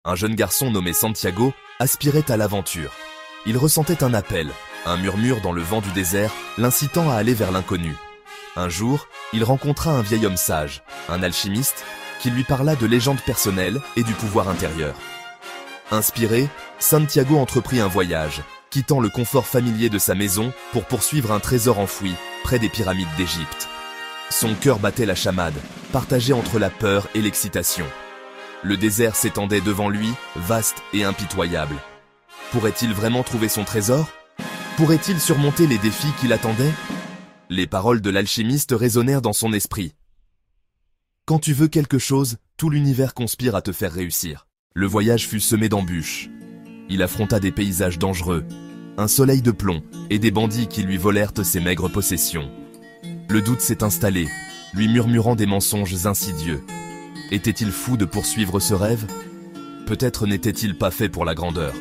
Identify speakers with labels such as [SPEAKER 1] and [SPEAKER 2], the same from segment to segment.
[SPEAKER 1] Un jeune garçon nommé Santiago aspirait à l'aventure. Il ressentait un appel, un murmure dans le vent du désert, l'incitant à aller vers l'inconnu. Un jour, il rencontra un vieil homme sage, un alchimiste, qui lui parla de légendes personnelles et du pouvoir intérieur. Inspiré, Santiago entreprit un voyage, quittant le confort familier de sa maison pour poursuivre un trésor enfoui près des pyramides d'Égypte. Son cœur battait la chamade, partagé entre la peur et l'excitation. Le désert s'étendait devant lui, vaste et impitoyable. Pourrait-il vraiment trouver son trésor? Pourrait-il surmonter les défis qui l'attendaient? Les paroles de l'alchimiste résonnèrent dans son esprit. Quand tu veux quelque chose, tout l'univers conspire à te faire réussir. Le voyage fut semé d'embûches. Il affronta des paysages dangereux, un soleil de plomb et des bandits qui lui volèrent ses maigres possessions. Le doute s'est installé, lui murmurant des mensonges insidieux. Était-il fou de poursuivre ce rêve? Peut-être n'était-il pas fait pour la grandeur.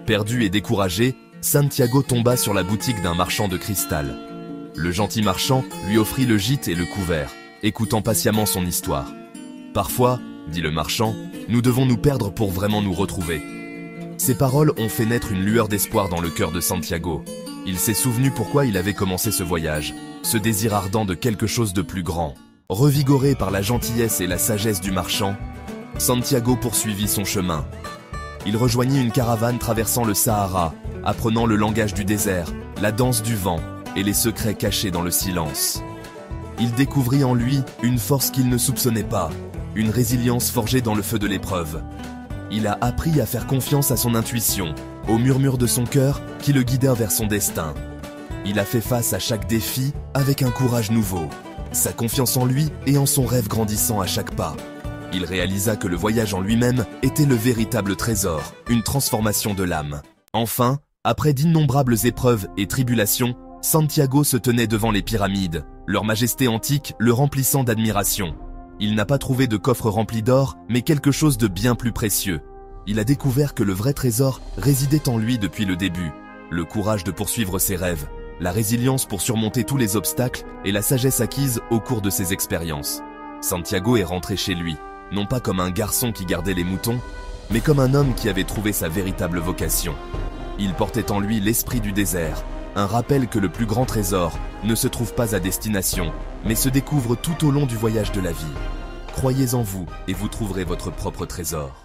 [SPEAKER 1] Perdu et découragé, Santiago tomba sur la boutique d'un marchand de cristal. Le gentil marchand lui offrit le gîte et le couvert, écoutant patiemment son histoire. « Parfois, dit le marchand, nous devons nous perdre pour vraiment nous retrouver. » Ces paroles ont fait naître une lueur d'espoir dans le cœur de Santiago. Il s'est souvenu pourquoi il avait commencé ce voyage, ce désir ardent de quelque chose de plus grand. Revigoré par la gentillesse et la sagesse du marchand, Santiago poursuivit son chemin. Il rejoignit une caravane traversant le Sahara, apprenant le langage du désert, la danse du vent et les secrets cachés dans le silence. Il découvrit en lui une force qu'il ne soupçonnait pas, une résilience forgée dans le feu de l'épreuve. Il a appris à faire confiance à son intuition, au murmure de son cœur qui le guidait vers son destin. Il a fait face à chaque défi avec un courage nouveau, sa confiance en lui et en son rêve grandissant à chaque pas. Il réalisa que le voyage en lui-même était le véritable trésor, une transformation de l'âme. Enfin, après d'innombrables épreuves et tribulations, Santiago se tenait devant les pyramides, leur majesté antique le remplissant d'admiration. Il n'a pas trouvé de coffre rempli d'or, mais quelque chose de bien plus précieux. Il a découvert que le vrai trésor résidait en lui depuis le début. Le courage de poursuivre ses rêves, la résilience pour surmonter tous les obstacles et la sagesse acquise au cours de ses expériences. Santiago est rentré chez lui, non pas comme un garçon qui gardait les moutons, mais comme un homme qui avait trouvé sa véritable vocation. Il portait en lui l'esprit du désert, un rappel que le plus grand trésor ne se trouve pas à destination, mais se découvre tout au long du voyage de la vie. Croyez en vous et vous trouverez votre propre trésor.